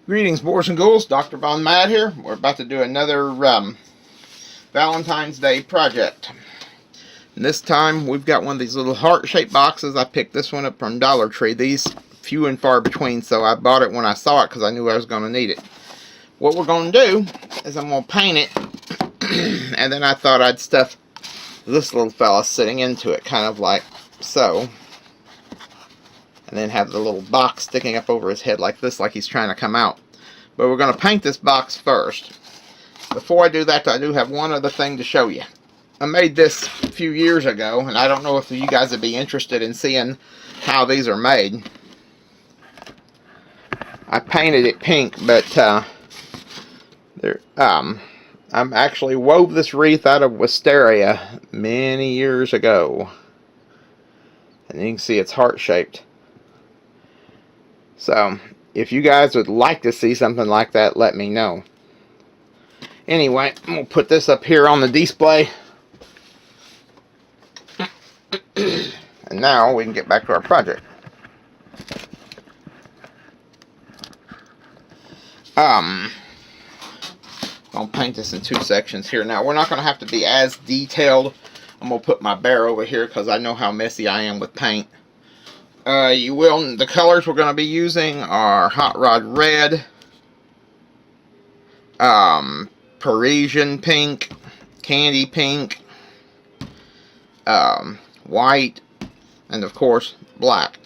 Greetings, boys and ghouls. Dr. Von Mad here. We're about to do another Valentine's Day project. And this time, we've got one of these little heart-shaped boxes. I picked this one up from Dollar Tree. These few and far between, so I bought it when I saw it because I knew I was going to need it. What we're going to do is I'm going to paint it, and then I thought I'd stuff this little fella sitting into it, kind of like so. And then have the little box sticking up over his head like this, like he's trying to come out. But we're going to paint this box first. Before I do that, I do have one other thing to show you. I made this a few years ago, and I don't know if you guys would be interested in seeing how these are made. I painted it pink, but I actually wove this wreath out of wisteria many years ago. And you can see it's heart-shaped. So, if you guys would like to see something like that, let me know. Anyway, I'm going to put this up here on the display. And now we can get back to our project. I'm going to paint this in two sections here. Now, we're not going to have to be as detailed. I'm going to put my bear over here because I know how messy I am with paint. The colors we're going to be using are Hot Rod Red, Parisian Pink, Candy Pink, white, and of course, black.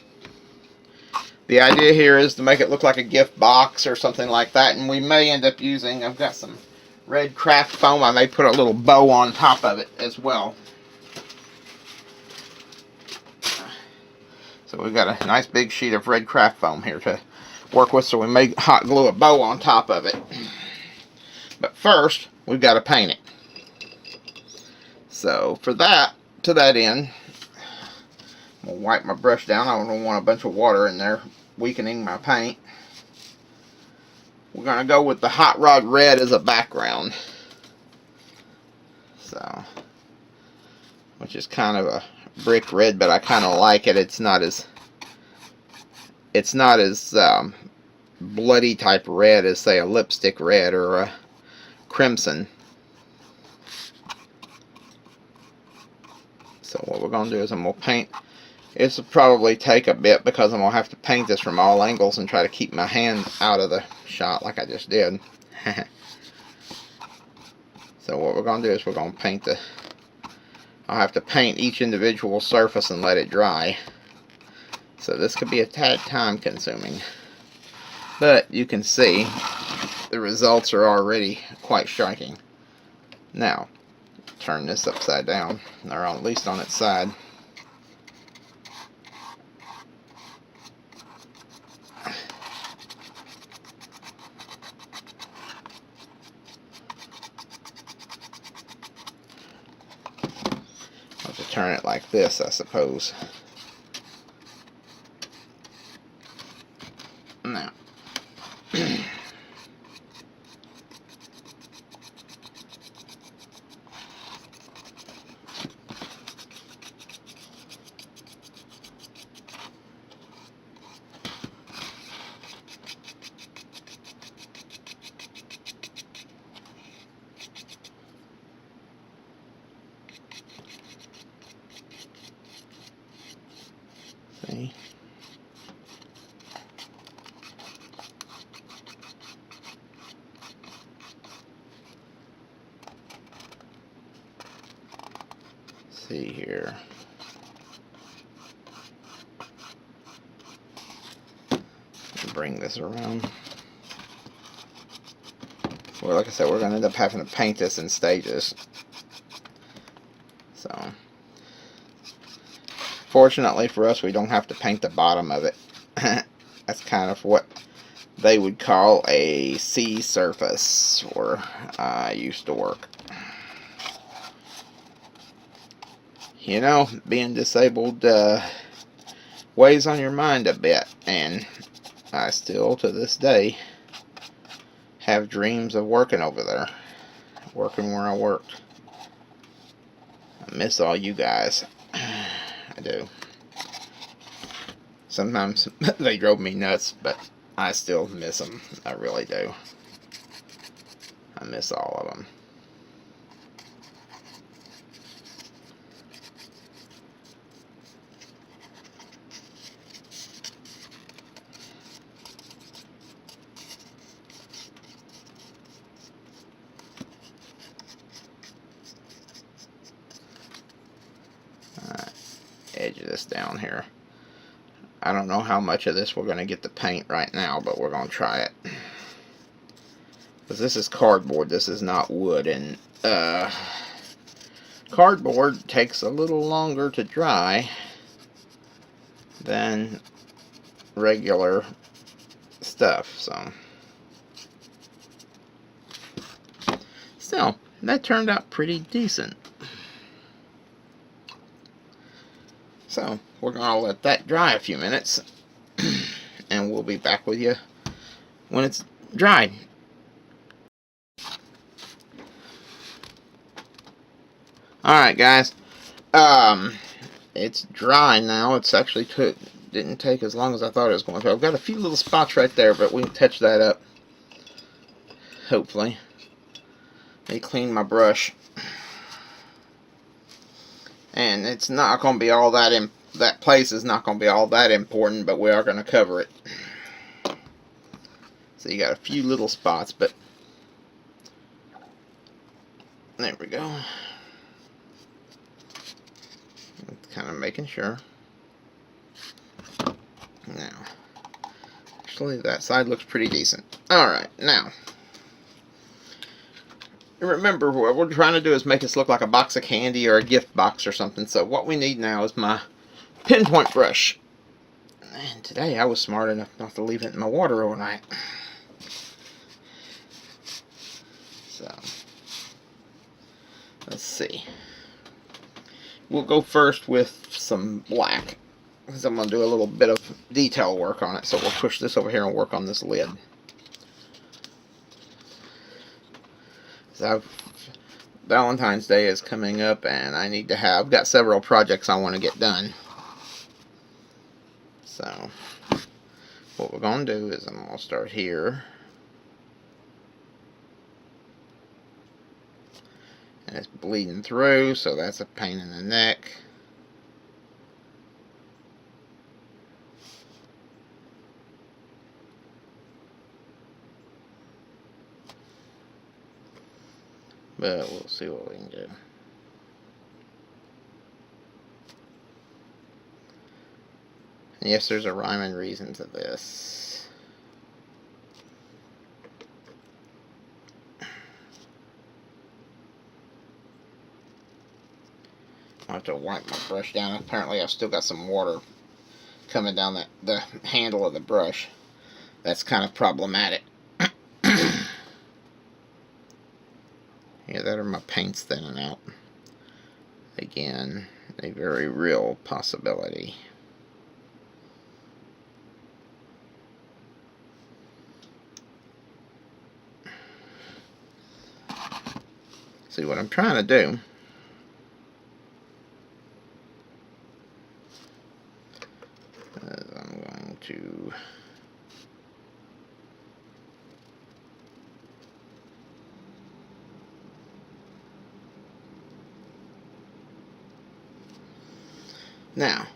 The idea here is to make it look like a gift box or something like that, and we may end up using, I've got some red craft foam, I may put a little bow on top of it as well. So we've got a nice big sheet of red craft foam here to work with, so we may hot glue a bow on top of it. But first, we've got to paint it. So for that, to that end, I'm going to wipe my brush down. I don't want a bunch of water in there weakening my paint. We're going to go with the Hot Rod Red as a background. So, which is kind of a brick red, but I kind of like it. It's not as bloody type red as, say, a lipstick red or a crimson. So what we're going to do is I'm going to paint. This will probably take a bit because I'm going to have to paint this from all angles and try to keep my hand out of the shot like I just did. So what we're going to do is we're going to paint I'll have to paint each individual surface and let it dry. So this could be a tad time consuming. But you can see the results are already quite striking. Now, turn this upside down, or at least on its side. I'll have to turn it like this, I suppose. Now, see? See here. Bring this around. Well, like I said, we're going to end up having to paint this in stages. So, fortunately for us, we don't have to paint the bottom of it. That's kind of what they would call a sea surface, where I used to work. You know, being disabled weighs on your mind a bit, and I still, to this day, have dreams of working over there, working where I worked. I miss all you guys. I do. Sometimes they drove me nuts, but I still miss them. I really do. I miss all of them. Alright, edge this down here. I don't know how much of this we're going to get to paint right now, but we're going to try it. Because this is cardboard, this is not wood, and cardboard takes a little longer to dry than regular stuff, so still, that turned out pretty decent. So we're gonna let that dry a few minutes and we'll be back with you when it's dried. Alright guys, it's dry now. It's actually didn't take as long as I thought it was going to. I've got a few little spots right there, but we can touch that up, hopefully. Let me clean my brush. And it's not going to be all that, that place is not going to be all that important, but we are going to cover it. So you got a few little spots, but there we go. Kind of making sure. Now, actually that side looks pretty decent. Alright, now, remember what we're trying to do is make this look like a box of candy or a gift box or something. So what we need now is my pinpoint brush. And today I was smart enough not to leave it in my water overnight. So, let's see. We'll go first with some black, because I'm going to do a little bit of detail work on it. So we'll push this over here and work on this lid. So Valentine's Day is coming up, and I've got several projects I want to get done. So what we're going to do is I'm going to start here. And it's bleeding through, so that's a pain in the neck. But we'll see what we can do. And yes, there's a rhyme and reason to this. I have to wipe my brush down. Apparently I've still got some water coming down the handle of the brush. That's kind of problematic. Yeah, that or my paint's thinning out. Again, a very real possibility. See, what I'm trying to do is I'm going to now,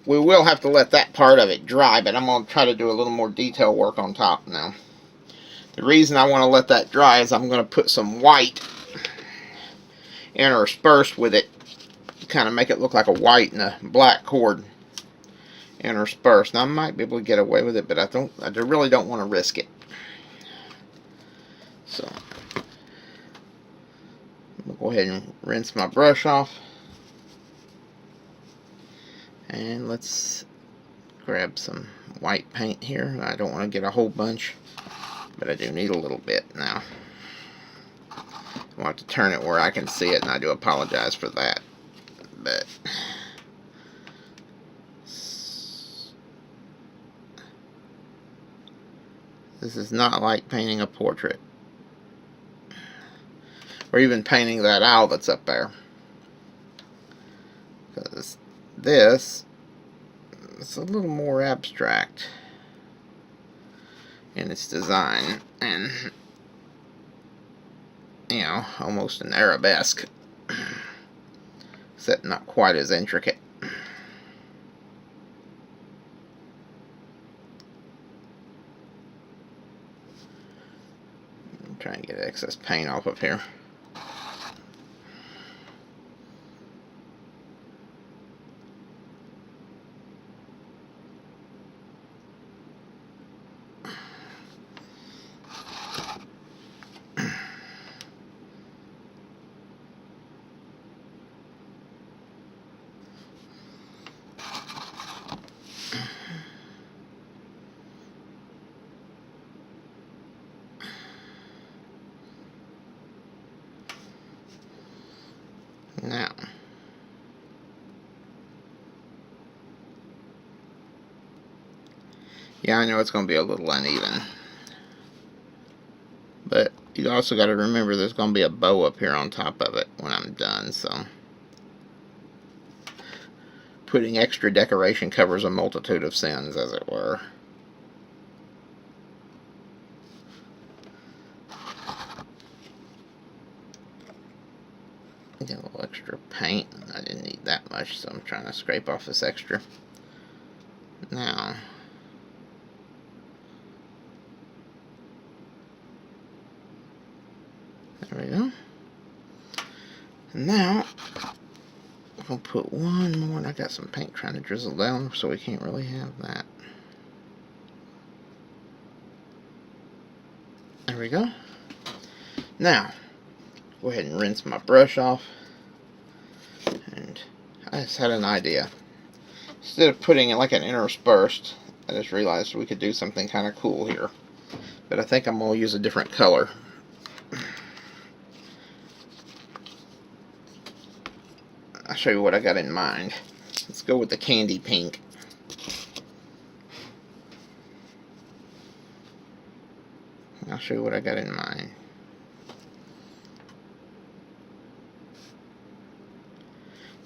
we will have to let that part of it dry, but I'm going to try to do a little more detail work on top now. The reason I want to let that dry is I'm going to put some white interspersed with it, kind of make it look like a white and a black cord interspersed. Now, I might be able to get away with it, but I really don't want to risk it. So, I'm going to go ahead and rinse my brush off. And let's grab some white paint here. I don't want to get a whole bunch, but I do need a little bit now. I want to turn it where I can see it, and I do apologize for that. But this is not like painting a portrait, or even painting that owl that's up there. Because this is a little more abstract. in its design, and you know, almost an arabesque, except not quite as intricate. I'm trying to get excess paint off of here. Now, yeah, I know it's going to be a little uneven, but you also got to remember there's going to be a bow up here on top of it when I'm done, so putting extra decoration covers a multitude of sins, as it were. Get a little extra paint. I didn't need that much, so I'm trying to scrape off this extra. Now, there we go. And now, we'll put one more, and I got some paint trying to drizzle down, so we can't really have that. There we go. Now, go ahead and rinse my brush off. And I just had an idea. Instead of putting it like an interspersed, I just realized we could do something kind of cool here. But I think I'm going to use a different color. I'll show you what I got in mind. Let's go with the candy pink. I'll show you what I got in mind.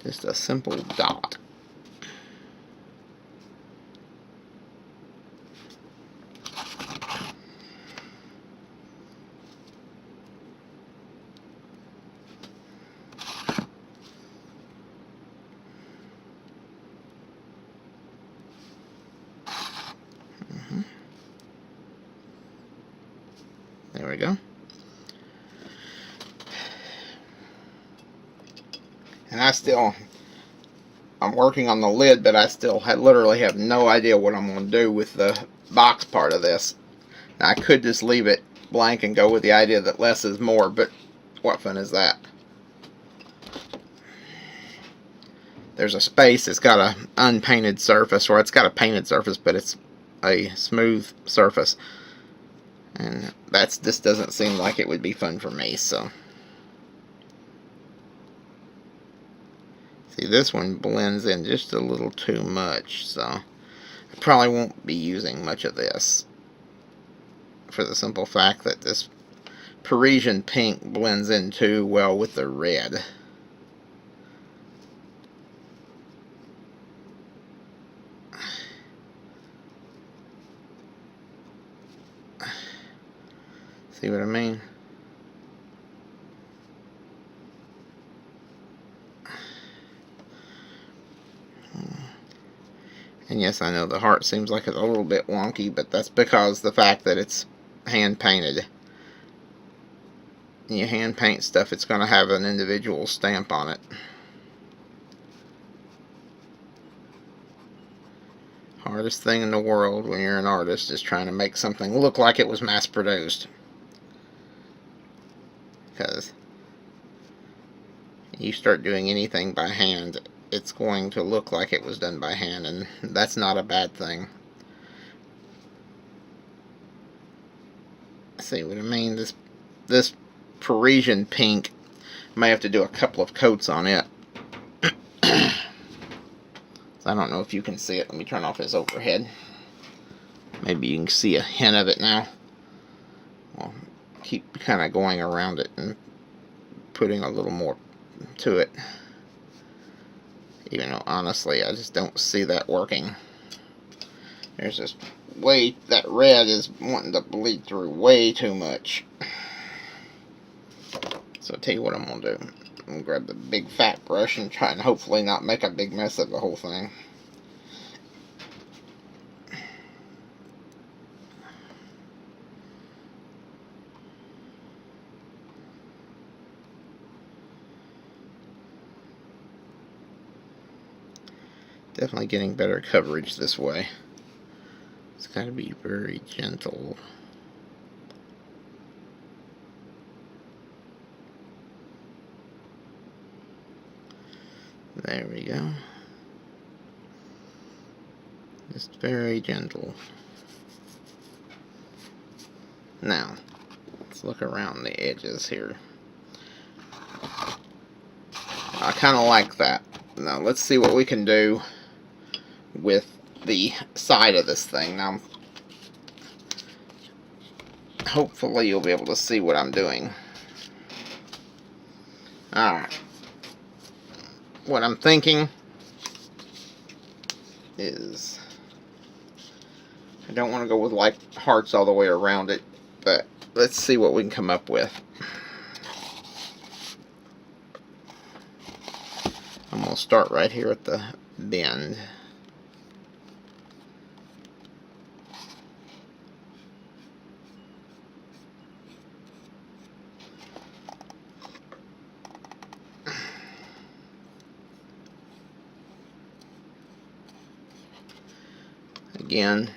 Just a simple dot. There we go. And I'm working on the lid, but I still literally have no idea what I'm going to do with the box part of this. Now, I could just leave it blank and go with the idea that less is more, but what fun is that? There's a space, it's got an unpainted surface, or it's got a painted surface, but it's a smooth surface. And this doesn't seem like it would be fun for me, so. See, this one blends in just a little too much, so I probably won't be using much of this, for the simple fact that this Parisian pink blends in too well with the red. See what I mean? And yes, I know the heart seems like it's a little bit wonky, but that's because the fact that it's hand painted. When you hand paint stuff, it's going to have an individual stamp on it. Hardest thing in the world when you're an artist is trying to make something look like it was mass produced. Because you start doing anything by hand, it's going to look like it was done by hand, and that's not a bad thing. See what I mean? This Parisian pink, may have to do a couple of coats on it. I don't know if you can see it. Let me turn off this overhead. Maybe you can see a hint of it now. Well, keep kind of going around it and putting a little more to it. Even though, honestly, I just don't see that working. There's this that red is wanting to bleed through way too much. So I'll tell you what I'm going to do. I'm going to grab the big fat brush and try and hopefully not make a big mess of the whole thing. Definitely getting better coverage this way. It's got to be very gentle. There we go. Just very gentle. Now, let's look around the edges here. I kind of like that. Now, let's see what we can do with the side of this thing. Now, hopefully you'll be able to see what I'm doing. Alright. What I'm thinking is, I don't want to go with like hearts all the way around it, but let's see what we can come up with. I'm going to start right here at the bend. Again,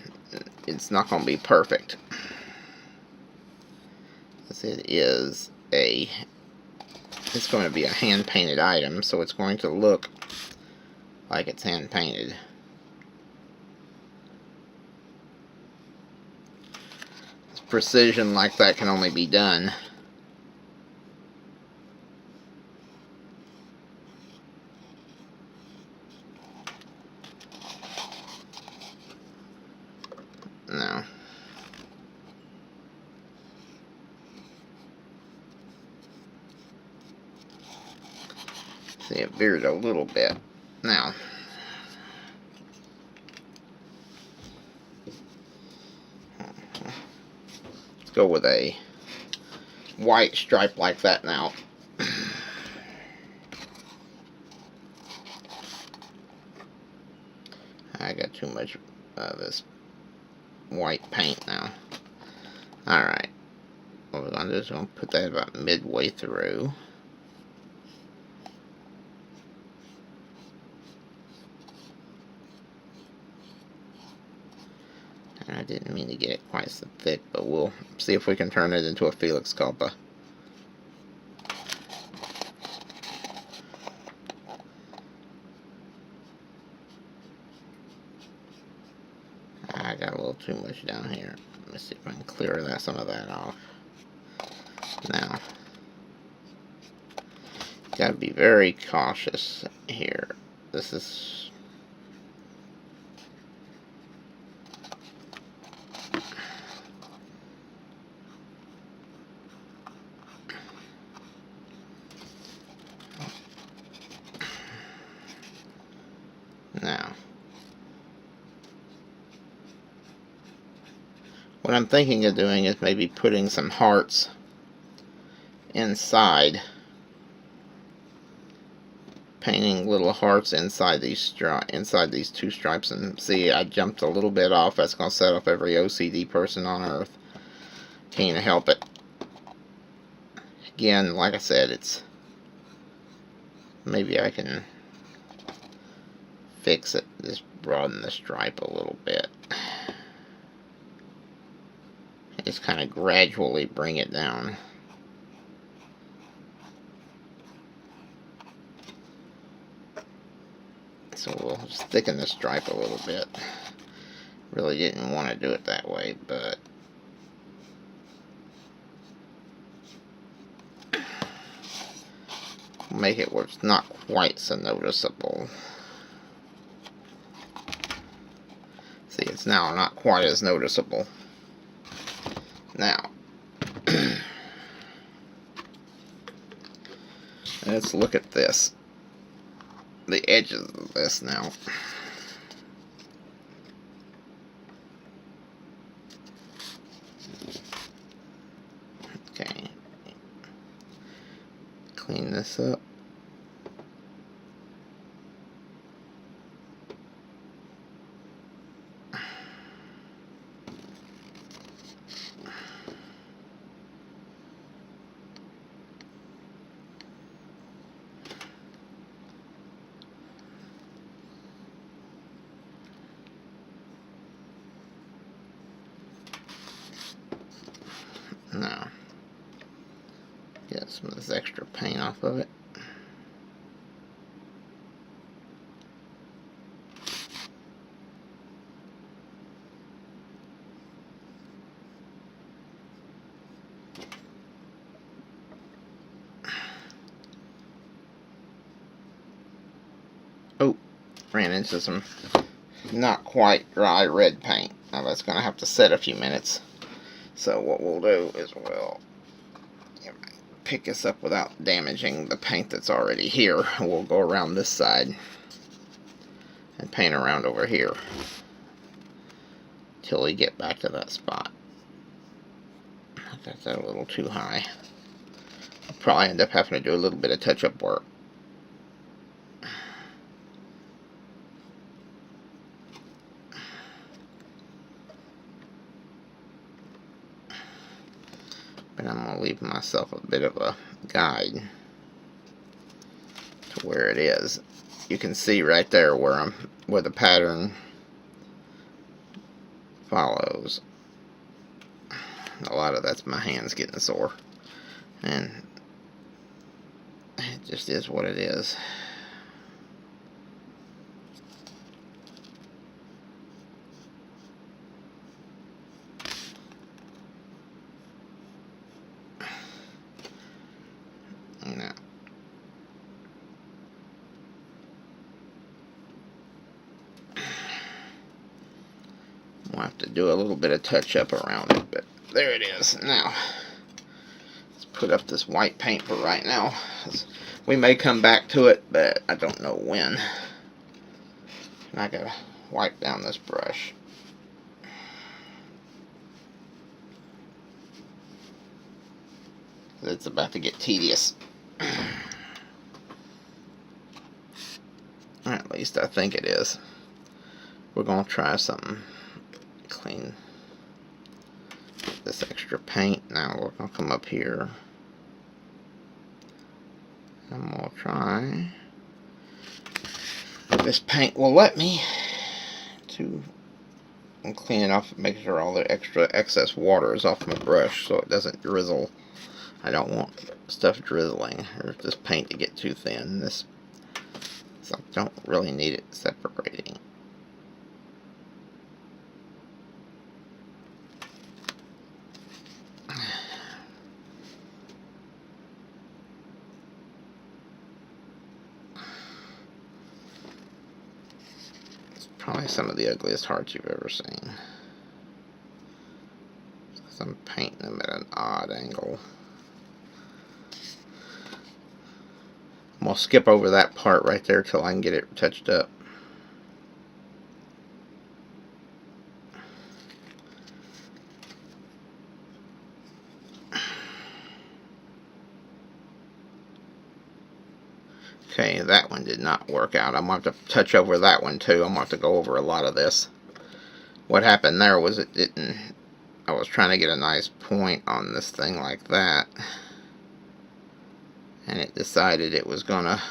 it's not going to be perfect, as it's going to be a hand-painted item, so it's going to look like it's hand-painted. Precision like that can only be done now. See, it veered a little bit. Now, let's go with a white stripe like that now. I got too much of this white paint now. Alright, what we're going to do is we're going to put that about midway through. I didn't mean to get it quite so thick, but we'll see if we can turn it into a Felix Culpa. I got a little too much down here. Let me see if I can clear some of that off. Now, gotta be very cautious here. This is now. What I'm thinking of doing is maybe putting some hearts inside, painting little hearts inside these two stripes. And see, I jumped a little bit off. That's going to set off every OCD person on earth. Can't help it. Again, like I said, it's maybe I can fix it. Just broaden the stripe a little bit. Just kind of gradually bring it down. So we'll just thicken the stripe a little bit. Really didn't want to do it that way, but make it where it's not quite so noticeable. See, it's now not quite as noticeable. Now, let's look at this. The edges of this now. Clean this up. Now, get some of this extra paint off of it. Oh, ran into some not quite dry red paint. Now that's going to have to set a few minutes. So what we'll do is we'll pick this up without damaging the paint that's already here. We'll go around this side and paint around over here till we get back to that spot. I got that a little too high. I'll probably end up having to do a little bit of touch-up work. But I'm going to leave myself a bit of a guide to where it is. You can see right there where the pattern follows. A lot of that's my hands getting sore, and it just is what it is. Now, we'll have to do a little bit of touch up around it, but there it is. Now, let's put up this white paint for right now. We may come back to it, but I don't know when. And I gotta wipe down this brush. It's about to get tedious. At least I think it is. We're gonna try something. Clean this extra paint. Now we're gonna come up here and we'll try. This paint will let me to clean it off, make sure all the extra excess water is off my brush so it doesn't drizzle. I don't want stuff drizzling or this paint to get too thin. This, so I don't really need it separating. It's probably some of the ugliest hearts you've ever seen. I'm painting them at an odd angle. I'm going to skip over that part right there till I can get it touched up. Okay, that one did not work out. I'm going to have to touch over that one too. I'm going to have to go over a lot of this. What happened there was it didn't... I was trying to get a nice point on this thing like that. And it decided it was going to...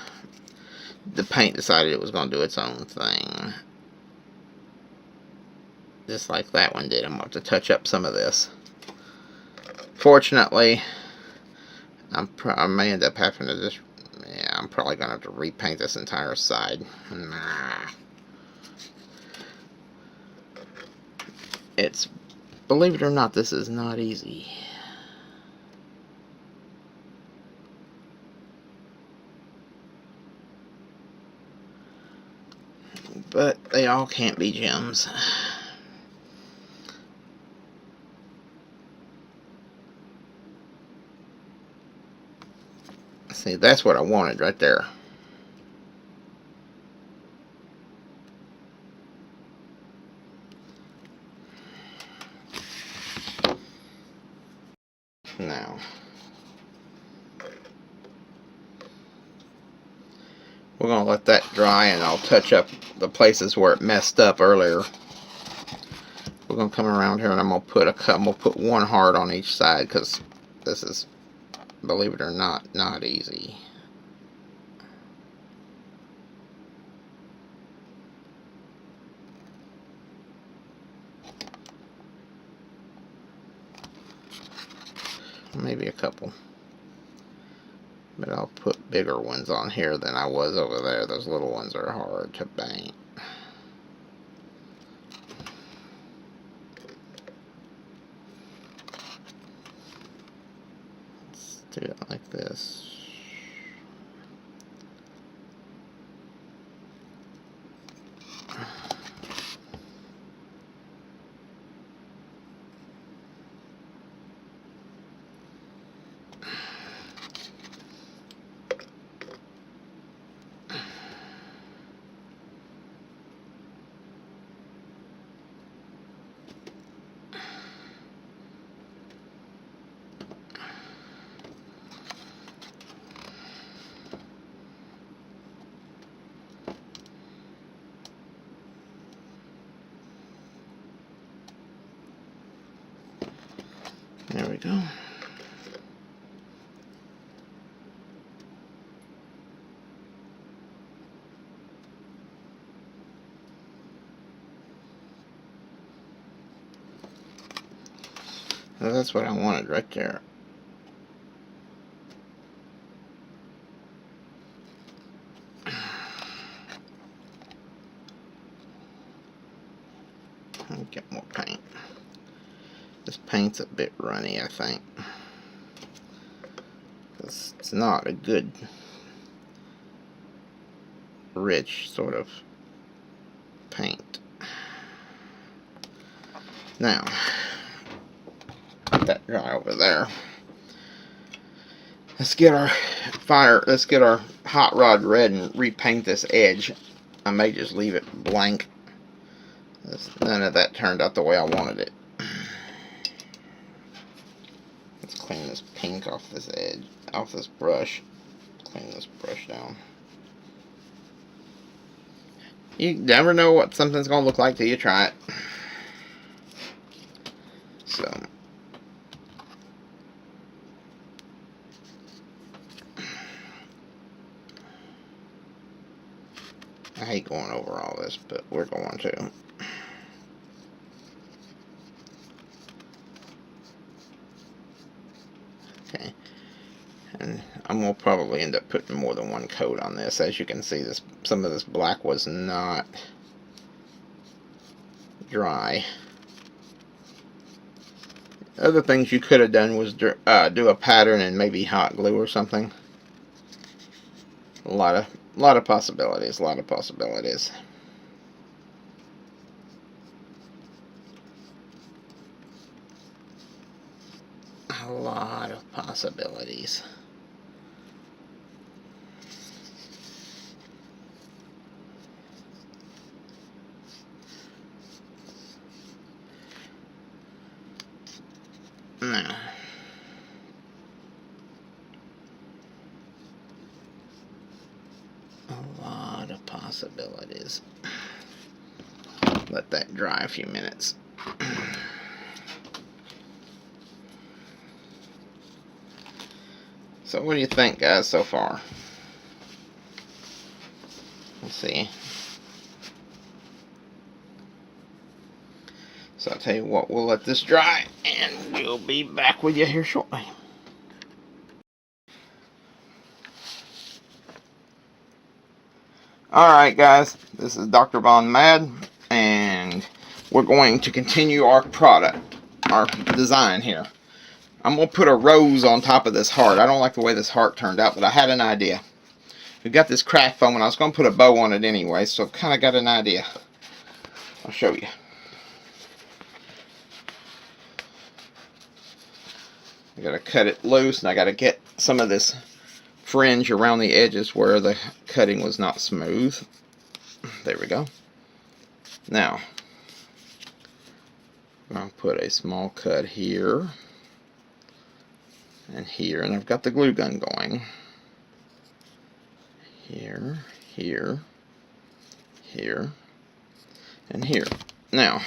The paint decided it was going to do its own thing. Just like that one did. I'm going to have to touch up some of this. Fortunately, I may end up having to just... Yeah, I'm probably going to have to repaint this entire side. It's... Believe it or not, this is not easy. But they all can't be gems. See, that's what I wanted right there. Now, We're going to let that dry, and I'll touch up the places where it messed up earlier. We're going to come around here, and I'm going to put one heart on each side, because this is, believe it or not easy. Maybe a couple. But I'll put bigger ones on here than I was over there. Those little ones are hard to paint. Let's do it like this. There we go. So that's what I wanted right there. I'll get more paint. This paint's a bit runny, I think. It's not a good, rich sort of paint. Now, let that dry over there. Let's get our hot rod red and repaint this edge. I may just leave it blank. None of that turned out the way I wanted it. Let's clean this pink off this edge, off this brush. Clean this brush down. You never know what something's going to look like till you try it. So, I hate going over all this, but we're going to. Okay, and I'm going to probably end up putting more than one coat on this. As you can see, some of this black was not dry. Other things you could have done was do a pattern and maybe hot glue or something. A lot of possibilities. A lot of possibilities. A lot of possibilities. Now, a lot of possibilities. Let that dry a few minutes. So what do you think, guys, so far? Let's see. So I'll tell you what, we'll let this dry, and we'll be back with you here shortly. Alright, guys, this is Dr. Von Mad, and we're going to continue our product, our design here. I'm going to put a rose on top of this heart. I don't like the way this heart turned out, but I had an idea. We've got this craft foam, and I was going to put a bow on it anyway, so I've kind of got an idea. I'll show you. I got to cut it loose, and I got to get some of this fringe around the edges where the cutting was not smooth. There we go. Now, I'm going to put a small cut here and here, and I've got the glue gun going. Here, here, here, and here. Now,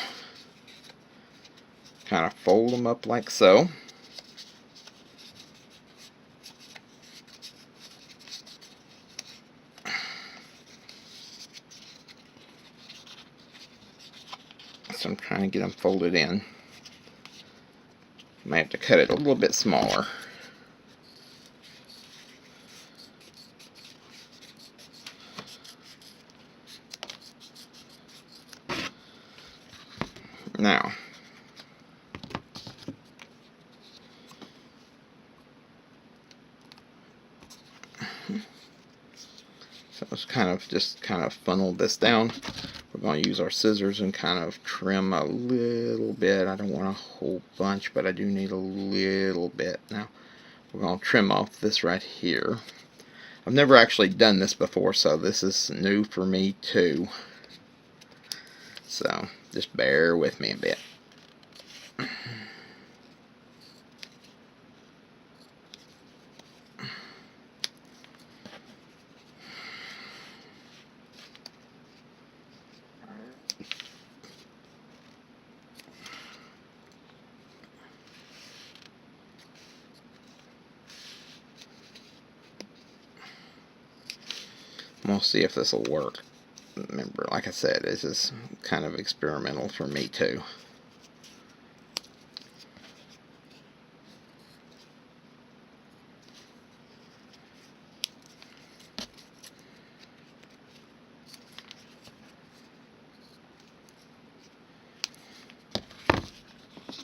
kind of fold them up like so. So I'm trying to get them folded in. Might have to cut it a little bit smaller. Now, so let's just kind of funnel this down. We're going to use our scissors and kind of trim a little bit. I don't want a whole bunch, but I do need a little bit. Now, we're going to trim off this right here. I've never actually done this before, so this is new for me too. So, just bear with me a bit. We'll see if this will work. Remember, like I said, this is kind of experimental for me too.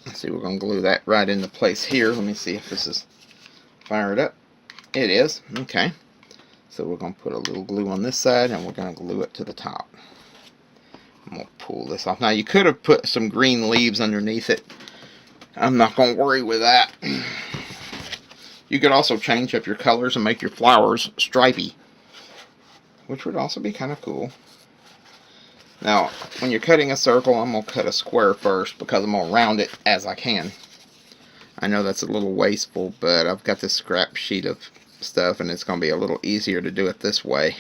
Let's see, we're going to glue that right into place here. Let me see if this is fired up. It is. Okay. So we're going to put a little glue on this side, and we're going to glue it to the top. I'm going to pull this off. Now, you could have put some green leaves underneath it. I'm not going to worry with that. You could also change up your colors and make your flowers stripy, which would also be kind of cool. Now, when you're cutting a circle, I'm going to cut a square first because I'm going to round it as I can. I know that's a little wasteful, but I've got this scrap sheet of stuff, and it's going to be a little easier to do it this way.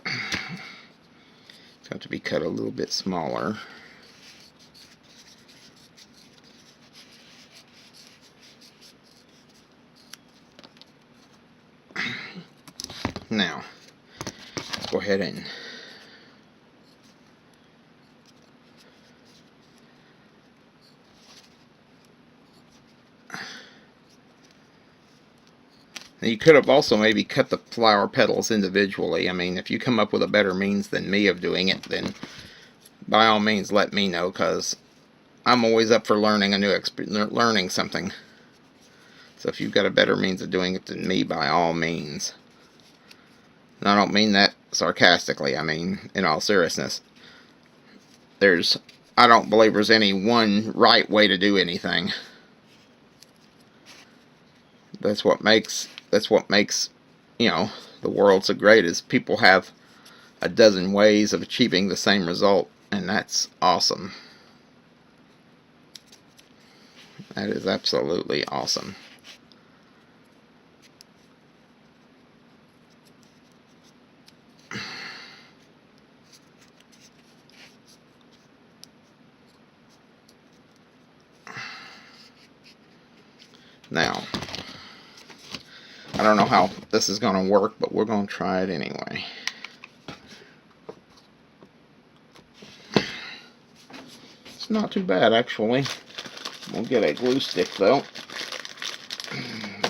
It's got to be cut a little bit smaller. Now, let's go ahead and you could have also maybe cut the flower petals individually. I mean, if you come up with a better means than me of doing it, then by all means let me know, because I'm always up for learning learning something. So if you've got a better means of doing it than me, by all means. And I don't mean that sarcastically. I mean, in all seriousness. I don't believe there's any one right way to do anything. That's what makes, you know, the world so great, is people have a dozen ways of achieving the same result, and that's awesome. That is absolutely awesome. Now, I don't know how this is going to work, but we're going to try it anyway. It's not too bad, actually. We'll get a glue stick, though.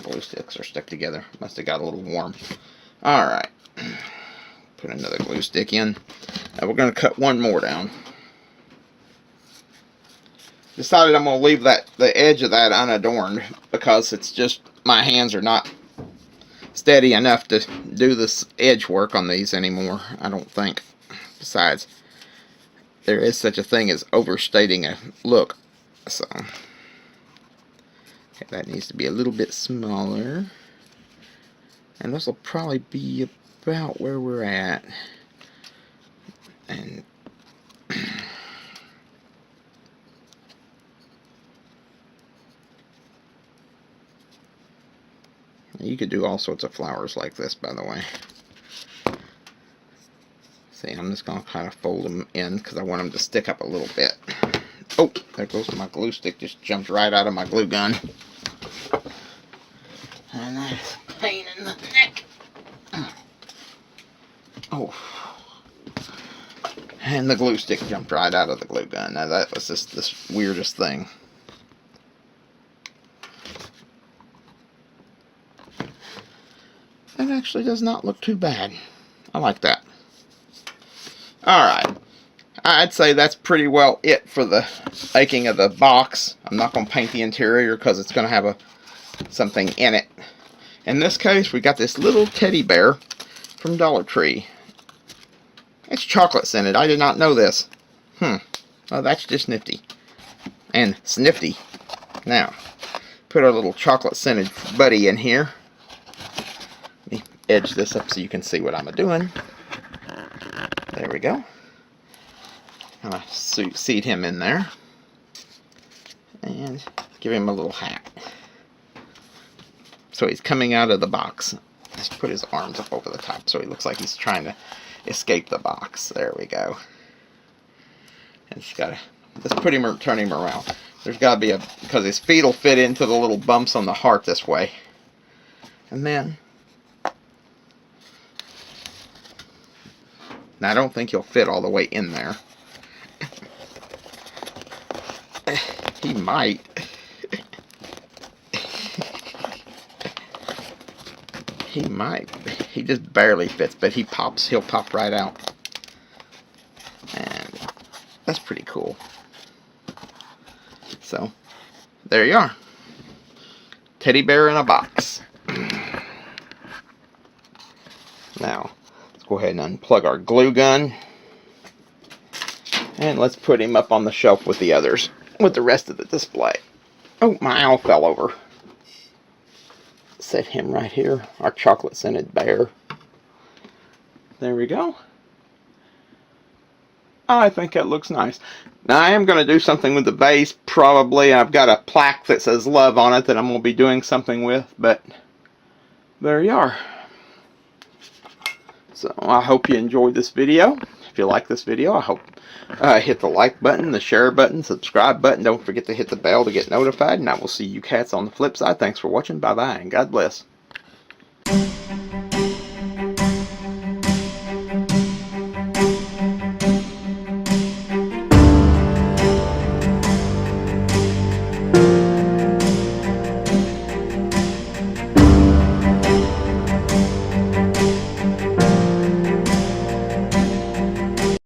Glue sticks are stuck together. Must have got a little warm. Alright. Put another glue stick in. Now we're going to cut one more down. Decided I'm going to leave the edge of that unadorned, because it's just, my hands are not steady enough to do this edge work on these anymore, I don't think. Besides, there is such a thing as overstating a look. So, okay, that needs to be a little bit smaller. And this will probably be about where we're at. And could do all sorts of flowers like this, by the way. See, I'm just going to kind of fold them in because I want them to stick up a little bit. Oh, there goes my glue stick. Just jumped right out of my glue gun. And that's a pain in the neck. Oh. And the glue stick jumped right out of the glue gun. Now that was just the weirdest thing. That actually does not look too bad. I like that. Alright. I'd say that's pretty well it for the making of the box. I'm not going to paint the interior because it's going to have something in it. In this case, we got this little teddy bear from Dollar Tree. It's chocolate scented. I did not know this. Oh, that's just nifty. And snifty. Now, put our little chocolate scented buddy in here. Let me edge this up so you can see what I'm doing. There we go. I'm going to seat him in there. And give him a little hat. So he's coming out of the box. Let's put his arms up over the top so he looks like he's trying to escape the box. There we go. And just gotta, let's put him, turn him around. There's got to be because his feet will fit into the little bumps on the heart this way. And then, now I don't think he'll fit all the way in there. He might. He might. He just barely fits, but he'll pop right out. And that's pretty cool. So, there you are. Teddy bear in a box. Now, let's go ahead and unplug our glue gun. And let's put him up on the shelf with the others, with the rest of the display. Oh, my owl fell over. Set him right here, our chocolate scented bear. There we go. I think that looks nice. Now I am going to do something with the base, probably. I've got a plaque that says love on it that I'm going to be doing something with, but there you are. So I hope you enjoyed this video. If you like this video, I hope hit the like button, the share button, subscribe button. Don't forget to hit the bell to get notified, and I will see you cats on the flip side. Thanks for watching. Bye-bye, and God bless.